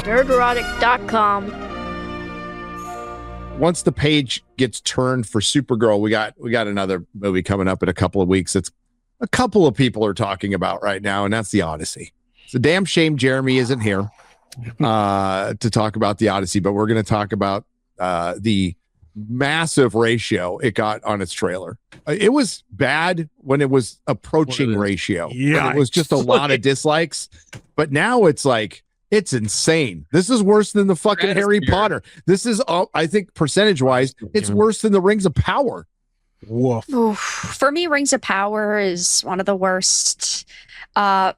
Nerderotic.com. Once the page gets turned for Supergirl, we got another movie coming up in a couple of weeks. It's a couple of people are talking about right now, and that's the Odyssey. It's a damn shame Jeremy isn't here to talk about the Odyssey, but we're going to talk about the massive ratio it got on its trailer. It was bad when it was approaching ratio. Yeah, it was just a lot of dislikes, but now it's like, it's insane. This is worse than the fucking Harry Potter. This is, I think, percentage-wise, it's worse than the Rings of Power. Woof. Oof. For me, Rings of Power is one of the worst,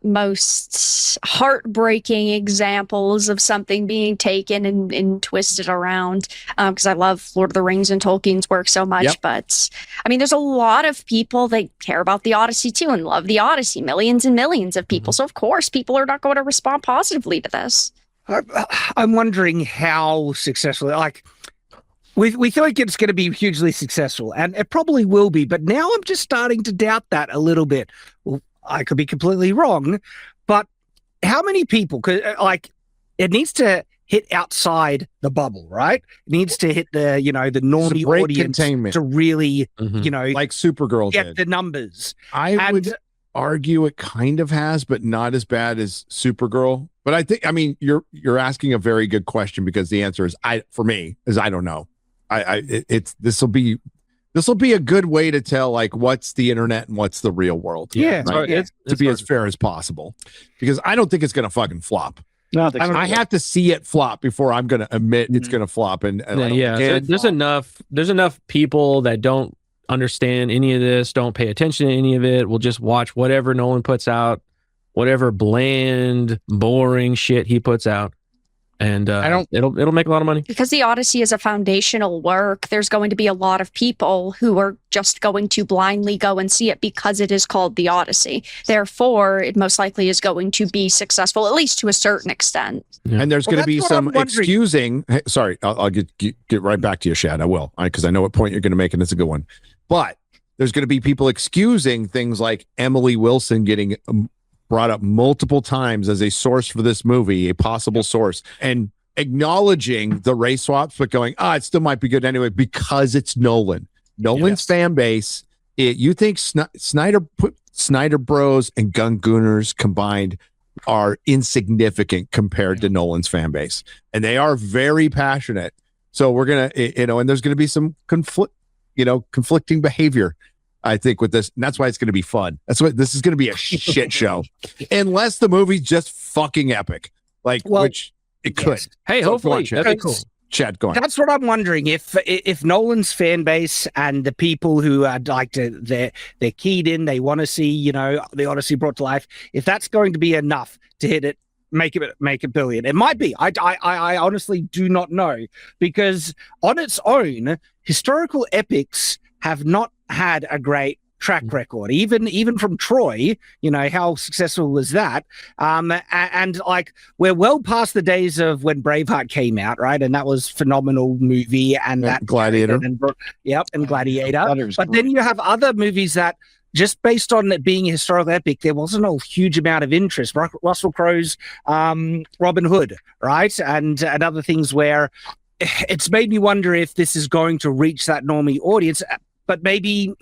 most heartbreaking examples of something being taken and twisted around. Because I love Lord of the Rings and Tolkien's work so much. Yep. But I mean, there's a lot of people that care about the Odyssey too and love the Odyssey. Millions and millions of people. So of course, people are not going to respond positively to this. I'm wondering how successful, like, we think it's going to be hugely successful, and it probably will be, but now I'm just starting to doubt that a little bit. Well, I could be completely wrong, but how many people could, like, it needs to hit outside the bubble, right? It needs to hit the, the normie audience containment to really, like Supergirl get did. the numbers. I would argue it kind of has, but not as bad as Supergirl. But I mean, you're asking a very good question, because the answer is, for me, I don't know. This will be a good way to tell, like, what's the internet and what's the real world. Yeah, right? it's to be as fair as possible, because I don't think it's going to fucking flop. No, I have to see it flop before I'm going to admit it's going to flop. And there's enough people that don't understand any of this, don't pay attention to any of it, will just watch whatever Nolan puts out, whatever bland, boring shit he puts out. And it'll make a lot of money. Because the Odyssey is a foundational work, there's going to be a lot of people who are just going to blindly go and see it because it is called the Odyssey. Therefore, it most likely is going to be successful, at least to a certain extent. Yeah. And there's going to be some excusing. Hey, sorry, I'll get right back to you, Shad. I will, because I know what point you're going to make, and it's a good one. But there's going to be people excusing things like Emily Wilson getting brought up multiple times as a source for this movie, a possible source, and acknowledging the race swaps, but going, it still might be good anyway, because it's Nolan. Nolan's fan base. You think Snyder Bros and Gun Gooners combined are insignificant compared to Nolan's fan base, and they are very passionate. So we're gonna, and there's gonna be some conflicting behavior, I think, with this, and that's why it's going to be fun. That's why this is going to be a shit show, unless the movie's just fucking epic, which it could. Yes. Hey, so hopefully, that'd be cool. Chad, go on. That's what I'm wondering, if Nolan's fan base and the people who are they're keyed in, they want to see the Odyssey brought to life, if that's going to be enough to hit it, make it billion. It might be. I honestly do not know, because on its own, historical epics have not had a great track record, even from Troy. How successful was that? And like, we're well past the days of when Braveheart came out, right? And that was phenomenal movie, and that Gladiator, and Gladiator. But then you have other movies that, just based on it being a historical epic, there wasn't a huge amount of interest. Russell Crowe's Robin Hood, right? And other things where it's made me wonder if this is going to reach that normie audience. But maybe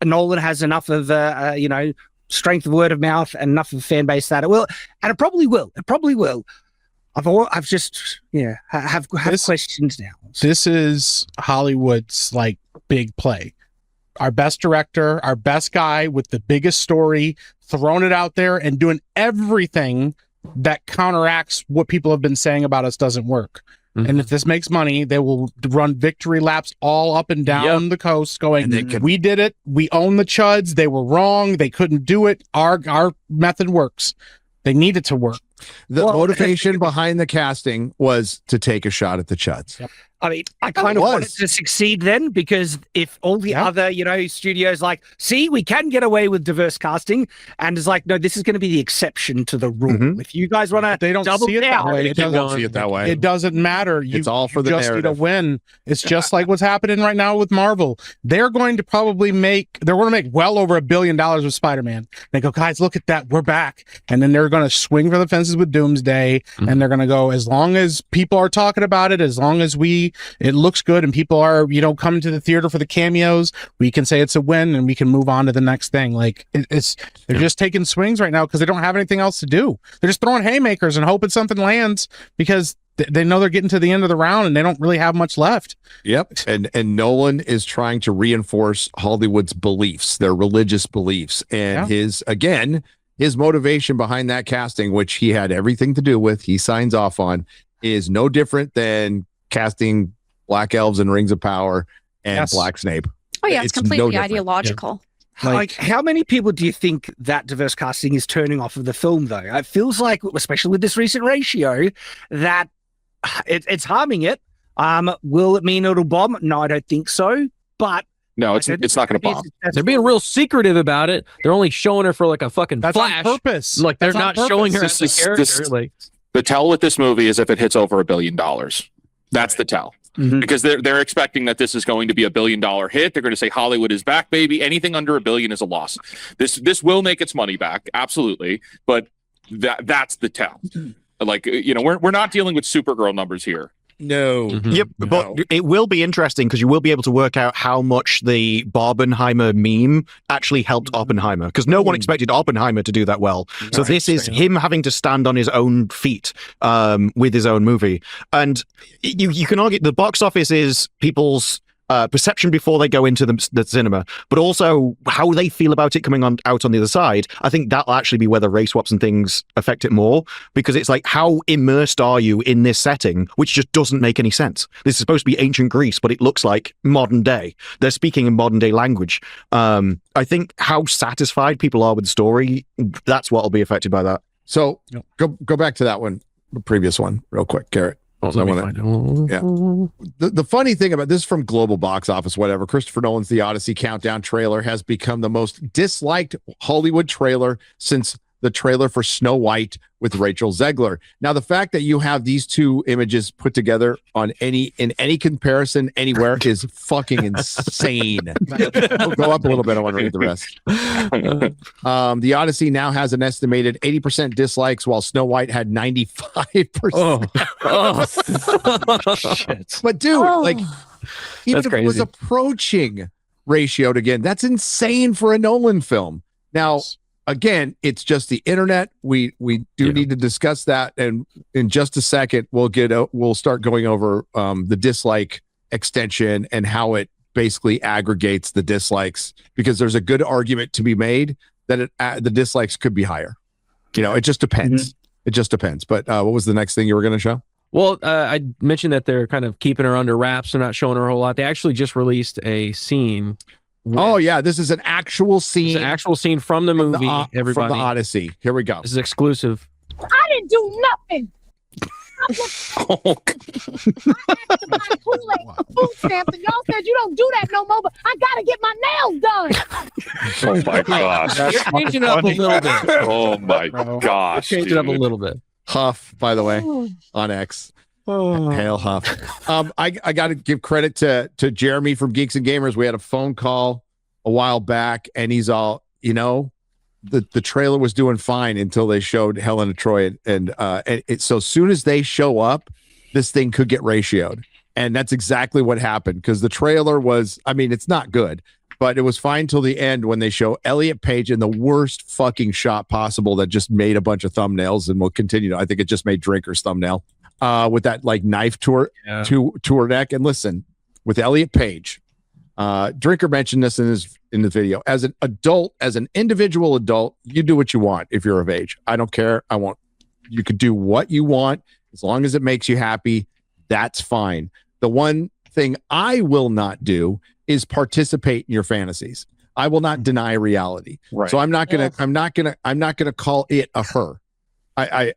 Nolan has enough of strength of word of mouth and enough of a fan base that it will, and it probably will. I've just have questions now. This is Hollywood's big play. Our best director, our best guy with the biggest story, throwing it out there and doing everything that counteracts what people have been saying about us doesn't work. And if this makes money, they will run victory laps all up and down the coast going, we did it. We own the chuds. They were wrong. They couldn't do it. Our method works. They need it to work. The motivation behind the casting was to take a shot at the chuds. Yep. I mean, I kind of wanted to succeed then, because if all the other, studios see, we can get away with diverse casting, and it's no, this is going to be the exception to the rule. If you guys want to, they don't see it that way. They don't see it that way. It doesn't matter. It's all for the narrative. Need to win. It's just like what's happening right now with Marvel. They're going to make well over $1 billion with Spider-Man. They go, guys, look at that. We're back. And then they're going to swing for the fence promises with Doomsday, and they're going to go, as long as people are talking about it, as long as it looks good and people are, coming to the theater for the cameos, we can say it's a win and we can move on to the next thing. Like they're just taking swings right now because they don't have anything else to do. They're just throwing haymakers and hoping something lands because they know they're getting to the end of the round and they don't really have much left. Yep. And Nolan is trying to reinforce Hollywood's beliefs, their religious beliefs, and his motivation behind that casting, which he had everything to do with, he signs off on, is no different than casting Black Elves in Rings of Power and Black Snape. Oh yeah, it's completely ideological. Yeah. Like, how many people do you think that diverse casting is turning off of the film, though? It feels like, especially with this recent ratio, that it's harming it. Will it mean it'll bomb? No, I don't think so. But no, it's not going to bomb. They're being real secretive about it. They're only showing her for like a fucking flash. On purpose. Like they're not showing her as a character. The tell with this movie is if it hits over $1 billion. That's the tell. Mm-hmm. Because they're expecting that this is going to be $1 billion hit. They're going to say Hollywood is back, baby. Anything under $1 billion is a loss. This will make its money back, absolutely. But that's the tell. Like, we're not dealing with Supergirl numbers here. No. Mm-hmm. Yep, no. But it will be interesting because you will be able to work out how much the Barbenheimer meme actually helped Oppenheimer, because no one expected Oppenheimer to do that well. So this is him having to stand on his own feet with his own movie. And you can argue the box office is people's perception before they go into the cinema, but also how they feel about it coming out on the other side. I think that'll actually be where the race swaps and things affect it more, because it's like, how immersed are you in this setting, which just doesn't make any sense. This is supposed to be ancient Greece, but it looks like modern day. They're speaking in modern day language. I think how satisfied people are with the story, that's what will be affected by that. So go back to that one, the previous one, real quick, Garrett. The funny thing about this, from Global Box Office, whatever, Christopher Nolan's The Odyssey countdown trailer has become the most disliked Hollywood trailer since the trailer for Snow White with Rachel Zegler. Now, the fact that you have these two images put together in any comparison anywhere is fucking insane. We'll go up a little bit. I want to read the rest. The Odyssey now has an estimated 80% dislikes, while Snow White had 95%. Shit. But dude, even if it was approaching ratioed again, that's insane for a Nolan film. Now, again, it's just the internet. We do need to discuss that, and in just a second, we'll start going over the dislike extension and how it basically aggregates the dislikes, because there's a good argument to be made that the dislikes could be higher. It just depends. It just depends. But what was the next thing you were going to show? Well, I mentioned that they're kind of keeping her under wraps. They're not showing her a whole lot. They actually just released a scene. Oh yeah, this is an actual scene. It's an actual scene from the movie. Everybody, from the Odyssey. Here we go. This is exclusive. I didn't do nothing. Food stamps, and y'all said you don't do that no more. But I gotta get my nails done. Oh my gosh! You're changing it up a little bit. Oh my gosh! Change it up a little bit. Huff, by the way, on X. Hail Huff. I got to give credit to Jeremy from Geeks and Gamers. We had a phone call a while back, and he's all, the trailer was doing fine until they showed Helen of Troy, and so as soon as they show up, this thing could get ratioed, and that's exactly what happened, because the trailer was, it's not good, but it was fine till the end when they show Elliot Page in the worst fucking shot possible that just made a bunch of thumbnails, and will continue. I think it just made Drinker's thumbnail. With that knife tour neck. And listen, with Elliot Page, Drinker mentioned this in the video. As an adult, as an individual adult, you do what you want if you're of age. I don't care. You could do what you want as long as it makes you happy. That's fine. The one thing I will not do is participate in your fantasies. I will not deny reality. Right. So I'm not gonna call it a her. I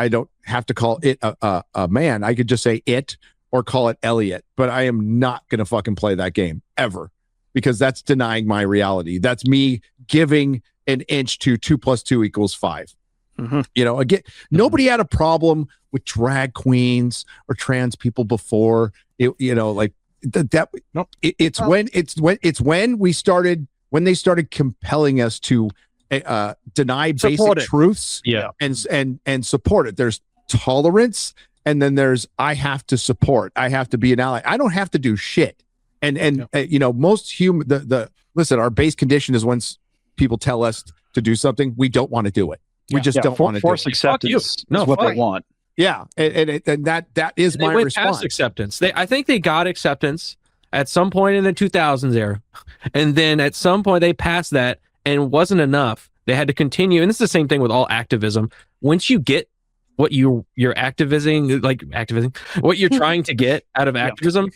don't have to call it a man. I could just say it or call it Elliot, but I am not going to fucking play that game ever, because that's denying my reality. That's me giving an inch to 2 + 2 = 5. Mm-hmm. Again, nobody had a problem with drag queens or trans people before. Nope. It's when they started compelling us to deny basic Support it. truths Yeah. and support it. There's tolerance, and then there's I have to support. I have to be an ally. I don't have to do shit. And most human listen, our base condition is once people tell us to do something, we don't want to do it. We just don't want to do it. Force acceptance is what they want. Yeah, and that is my went response. past acceptance. I think they got acceptance at some point in the 2000s era, and then at some point they passed that, and it wasn't enough. They had to continue, and it's the same thing with all activism. Once you get what you're activism, what you're trying to get out of activism,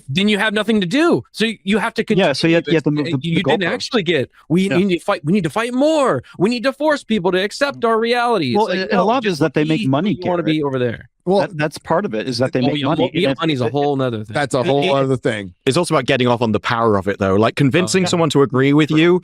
then you have nothing to do. So you have to continue. Yeah, so you have to move you didn't actually get. We need to fight. We need to fight more. We need to force people to accept our reality. Well, and a lot of it is that they make money. You want to be over there. Well, that's part of it is that they make money. Money's a whole other thing. That's a whole other thing. It's also about getting off on the power of it, though. Like convincing someone to agree with you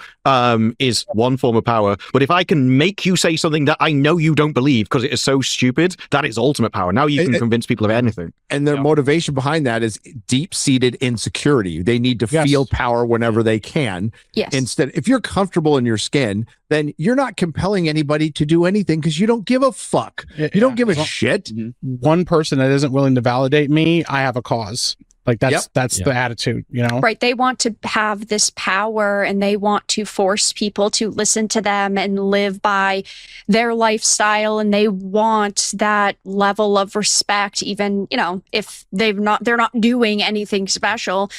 is one form of power. But if I can make you say something that I know you don't believe because it is so stupid, that is ultimate power. Now you can convince people of anything. And their motivation behind that is deep-seated insecurity. They need to feel power whenever they can. Yes. Instead, if you're comfortable in your skin, then you're not compelling anybody to do anything because you don't give a fuck. You don't give a shit. One person that isn't willing to validate me, I have a cause. Like that's the attitude, Right. They want to have this power and they want to force people to listen to them and live by their lifestyle. And they want that level of respect, even, if they're not doing anything special.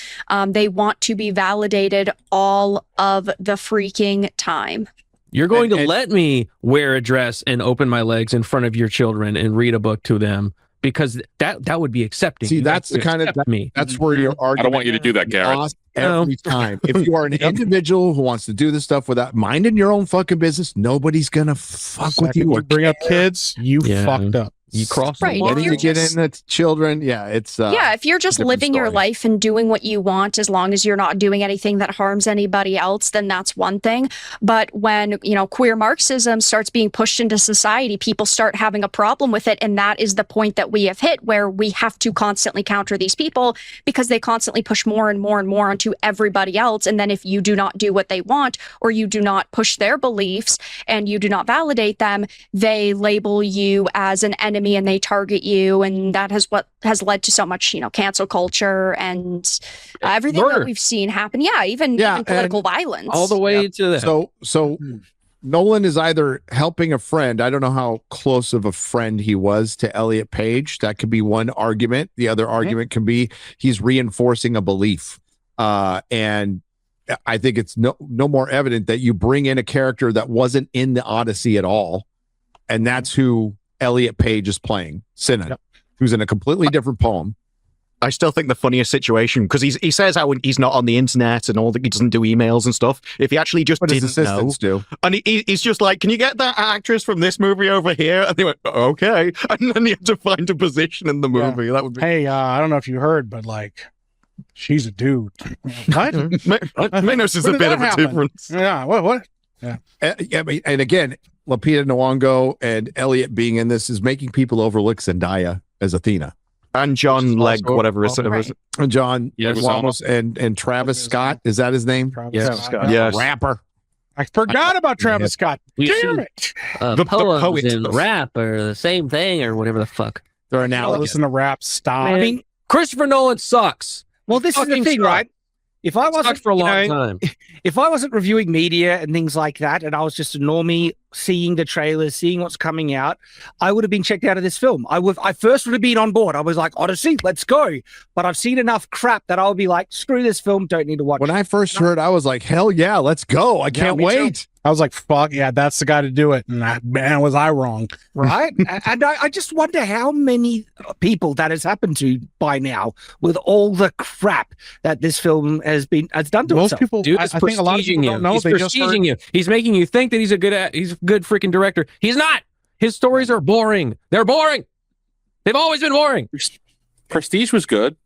They want to be validated all of the freaking time. You're going to let me wear a dress and open my legs in front of your children and read a book to them because that would be accepting. See, that's the kind of me. That's where your argument. I don't want you to do that, Garrett. Every time. If you are an individual who wants to do this stuff without minding your own fucking business, nobody's gonna fuck with you. You bring up kids, you fucked up. You cross Right. Letting you get in the children, it's if you're just living your life and doing what you want, as long as you're not doing anything that harms anybody else, then that's one thing. But when, queer Marxism starts being pushed into society, people start having a problem with it. And that is the point that we have hit where we have to constantly counter these people because they constantly push more and more and more onto everybody else. And then if you do not do what they want or you do not push their beliefs and you do not validate them, they label you as an enemy and they target you, and that has what has led to so much cancel culture and everything that we've seen happen. Even political violence all the way to that. So Nolan is either helping a friend. I don't know how close of a friend he was to Elliot Page. That could be one argument. The other argument can be he's reinforcing a belief, and I think it's no more evident that you bring in a character that wasn't in the Odyssey at all, and that's who Elliot Page is playing, Sinan, who's in a completely different poem. I still think the funniest situation, because he says how he's not on the internet and all that, he doesn't do emails and stuff. If he actually just didn't know, and he's just like, can you get that actress from this movie over here? And they went, okay. And then you have to find a position in the movie. Yeah. That would be. Hey, I don't know if you heard, but she's a dude. What? Manos is a bit of a difference. Yeah. What? Yeah. And again, Lupita Nyong'o and Elliot being in this is making people overlook Zendaya as Athena. And John Legg, whatever his name is. And John Ramos and Travis Scott. Is that his name? Travis Scott. Yes. Rapper. I forgot about Travis Scott. Damn it. The poems and rap are the same thing or whatever the fuck. They're I analogous. listen to rap. Stop. I mean, Christopher Nolan sucks. Well, this is the thing, right? If I wasn't Sucks for a long time. If I wasn't reviewing media and things like that, and I was just a normie seeing the trailers, seeing what's coming out, I would have been checked out of this film. I first would have been on board. I was like, Odyssey, let's go. But I've seen enough crap that I'll be like, screw this film, don't need to watch When it. I first heard, I was like, hell yeah, let's go. I can't wait. I was like, fuck yeah, that's the guy to do it. And man, was I wrong. Right? And I just wonder how many people that has happened to by now with all the crap that this film has done to Most itself. people, Dude, I think a lot of people don't know. He's They just heard, prestiging you. He's making you think that he's a good freaking director. He's not. His stories are boring. They're boring. They've always been boring. Prestige was good.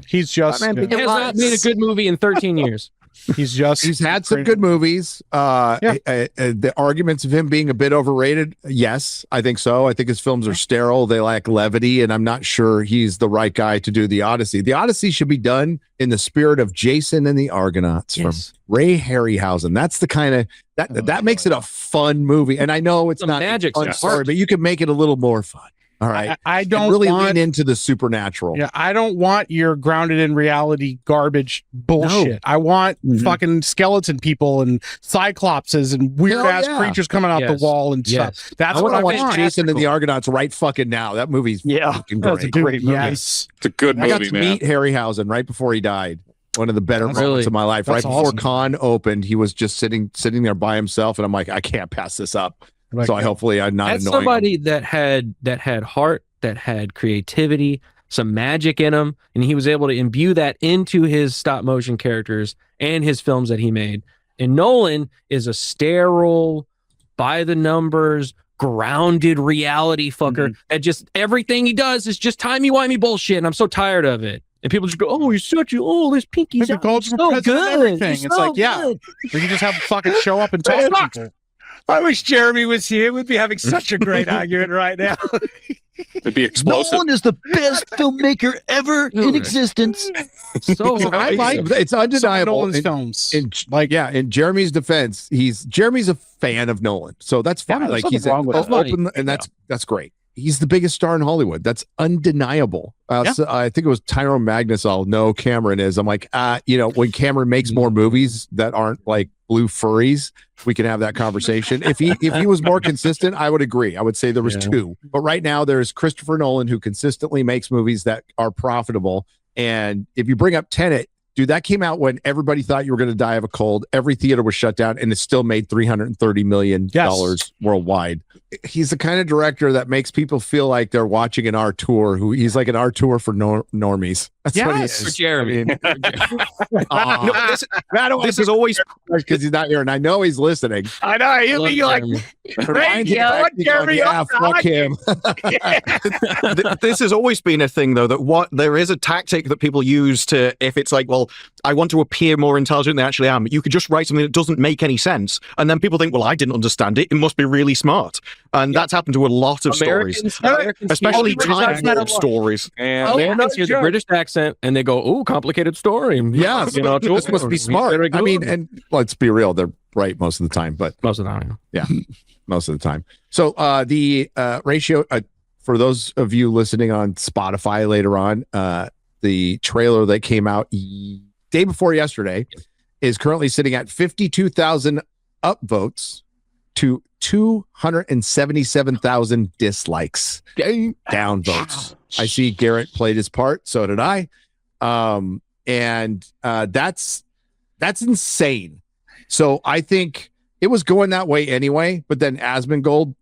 he's just. Man, He has not made a good movie in 13 years. He's had some good movies. The arguments of him being a bit overrated, yes, I think so. I think his films are sterile. They lack levity, and I'm not sure he's the right guy to do the Odyssey. The Odyssey should be done in the spirit of Jason and the Argonauts from Ray Harryhausen. That's the kind of that makes it a fun movie. And I know it's not magic fun story, but you can make it a little more fun. All right. I don't really lean into the supernatural. Yeah, I don't want your grounded in reality garbage bullshit. No. I want fucking skeleton people and cyclopses and weird ass creatures coming out the wall and stuff. That's what I want. Jason and the Argonauts right fucking now. That movie's fucking great. That's a great movie. Yes. It's a good movie, I got to meet Harryhausen right before he died. One of the better moments of my life. Right before Con opened, he was just sitting there by himself, and I'm like, I can't pass this up. So hopefully I'm not That's annoying somebody him. that had heart, that had creativity, some magic in him, and he was able to imbue that into his stop motion characters and his films that he made. And Nolan is a sterile, by the numbers, grounded reality fucker. And just everything he does is just timey-wimey bullshit, and I'm so tired of it. And people just go, "Oh, you're such this pinky's the cultural president of everything." It's like, yeah, we can just have fucking show up and talk to people. I wish Jeremy was here. We'd be having such a great argument right now. It'd be explosive. Nolan is the best filmmaker ever in existence. So I like it's undeniable. Nolan's films. In Jeremy's defense, Jeremy's a fan of Nolan, so that's fine. Yeah, like he's open, and that's great. He's the biggest star in Hollywood. That's undeniable. So I think it was Tyrone Magnus. I'll know Cameron is. I'm like, when Cameron makes more movies that aren't like blue furries, we can have that conversation. If he was more consistent, I would agree. I would say there was two. But right now there's Christopher Nolan, who consistently makes movies that are profitable. And if you bring up Tenet, dude, that came out when everybody thought you were going to die of a cold. Every theater was shut down, and it still made $330 million worldwide. He's the kind of director that makes people feel like they're watching an art tour. He's like an art tour for normies. That's what he is. For Jeremy. This is always because he's not here, and I know he's listening. I know. He'll be like, Jeremy, fuck him. This has always been a thing, though, that there is a tactic that people use to, if it's like, well, I want to appear more intelligent than I actually am, you could just write something that doesn't make any sense. And then people think, well, I didn't understand it. It must be really smart. And that's happened to a lot of stories, especially time warp stories. And Americans hear the British accent and they go, "Oh, complicated story." Yeah, this must be smart. I mean, and let's be real, they're right most of the time, but most of the time, most of the time. So the ratio for those of you listening on Spotify later on, the trailer that came out day before yesterday is currently sitting at 52,000 upvotes to 277,000 dislikes. Down votes. I see Garrett played his part. So did I. And that's insane. So I think it was going that way anyway, but then Asmongold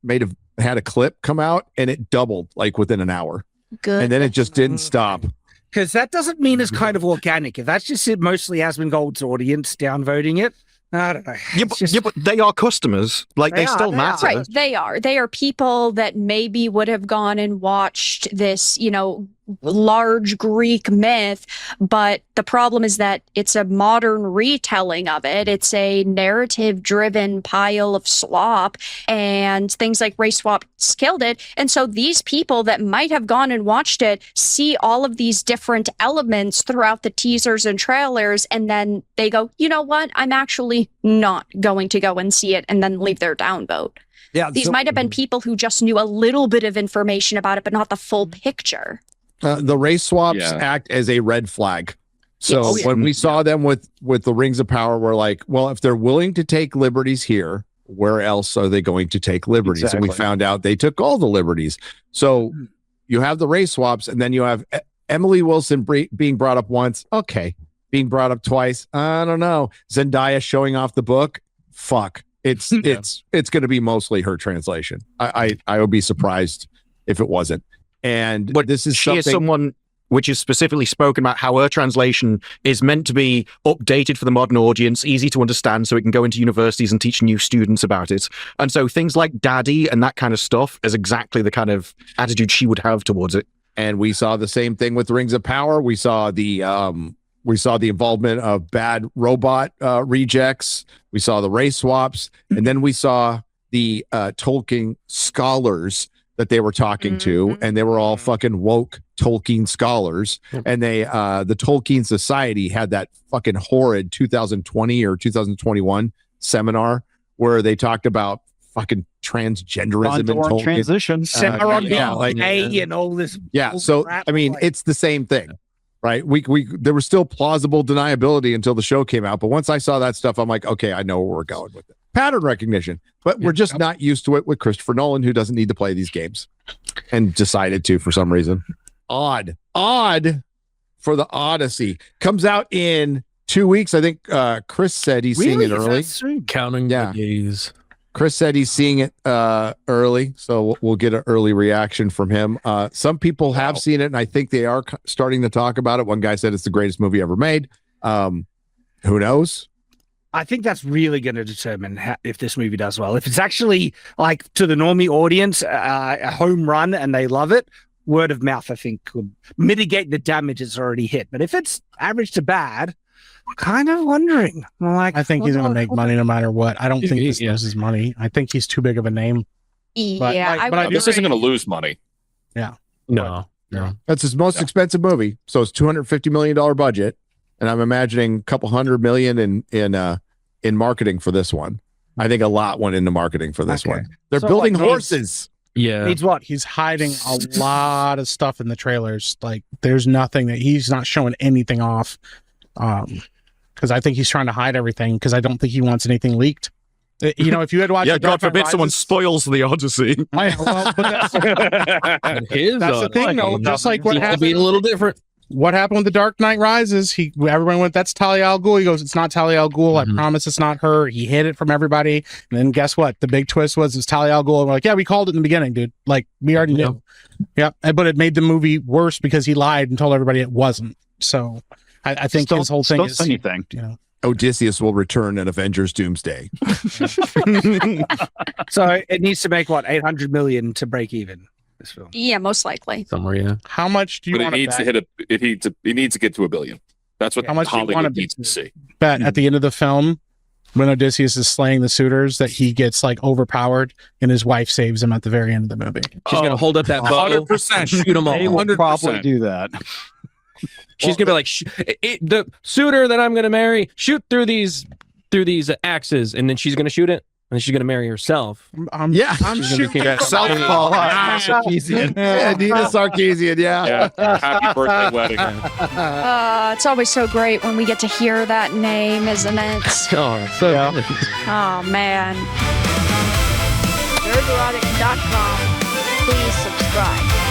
had a clip come out and it doubled like within an hour. Good. And then it just didn't stop. Because that doesn't mean it's kind of organic. If that's just mostly Asmongold's audience downvoting it, I don't know. But they are customers. Like they still matter. Right. They are. They are people that maybe would have gone and watched this, large Greek myth, but the problem is that it's a modern retelling of it. It's a narrative-driven pile of slop, and things like race swaps killed it. And so these people that might have gone and watched it see all of these different elements throughout the teasers and trailers, and then they go, you know what? I'm actually not going to go and see it, and then leave their downvote. Yeah, these might have been people who just knew a little bit of information about it, but not the full picture. The race swaps act as a red flag. So when we saw them with the Rings of Power, we're like, well, if they're willing to take liberties here, where else are they going to take liberties? Exactly. And we found out they took all the liberties. So you have the race swaps, and then you have Emily Wilson being brought up once. Okay. Being brought up twice. I don't know. Zendaya showing off the book. Fuck. It's going to be mostly her translation. I would be surprised if it wasn't. But this is she is someone which is specifically spoken about how her translation is meant to be updated for the modern audience, easy to understand, so it can go into universities and teach new students about it. And so things like daddy and that kind of stuff is exactly the kind of attitude she would have towards it. And we saw the same thing with Rings of Power. We saw the We saw the involvement of bad robot rejects. We saw the race swaps, and then we saw the Tolkien scholars that they were talking to, and they were all fucking woke Tolkien scholars. And they, the Tolkien Society had that fucking horrid 2020 or 2021 seminar where they talked about fucking transgenderism and Tolkien. Transition. And all this. Yeah. So, I mean, it's the same thing. Right. There was still plausible deniability until the show came out. But once I saw that stuff, I'm like, okay, I know where we're going with it. Pattern recognition. But we're just not used to it with Christopher Nolan, who doesn't need to play these games and decided to for some reason. Odd for the Odyssey. Comes out in 2 weeks. I think Chris said he's seeing it early. Counting the days. Chris said he's seeing it early, so we'll get an early reaction from him. Some people have seen it, and I think they are starting to talk about it. One guy said it's the greatest movie ever made. Who knows? I think that's really going to determine if this movie does well. If it's actually like to the normie audience, a home run, and they love it, word of mouth, I think, could mitigate the damage it's already hit. But if it's average to bad, I'm kind of wondering. I think he's going to make money no matter what. I don't think this loses money. I think he's too big of a name. This isn't going to lose money. Yeah. No. That's his most expensive movie. So it's $250 million budget. And I'm imagining a couple $100 million in marketing for this one. I think a lot went into marketing for this one. They're building horses. Yeah. Needs what? He's hiding a lot of stuff in the trailers. Like there's nothing that he's not showing anything off. Because I think he's trying to hide everything because I don't think he wants anything leaked. You know, if you had watched, God forbid someone spoils the Odyssey. That's the thing, though. Just like what happened, be a little different. What happened with The Dark Knight Rises? Everyone went, "That's Talia al Ghul." He goes, "It's not Talia al Ghul. I promise it's not her." He hid it from everybody, and then guess what? The big twist was it's Talia al Ghul. And we're like, "Yeah, we called it in the beginning, dude. Like we already knew." Yeah, but it made the movie worse because he lied and told everybody it wasn't. So I think his whole thing is anything. You know, Odysseus will return in Avengers Doomsday. So it needs to make what, 800 million to break even. This film. Yeah, most likely. Somewhere, yeah. How much do you want to bet? It needs to get to $1 billion. That's what Hollywood needs to see. Bet at the end of the film, when Odysseus is slaying the suitors, that he gets like overpowered, and his wife saves him at the very end of the movie. She's gonna hold up that bow, 100%, shoot them all. They will probably do that. She's gonna be like, the suitor that I'm gonna marry, shoot through these axes, and then she's gonna shoot it, and then she's gonna marry herself. I'm shooting Southpaw. Sarkeesian. Yeah, Nina Sarkeesian. Yeah. Happy birthday wedding. It's always so great when we get to hear that name, isn't it? Oh man. Nerderotic.com. Please subscribe.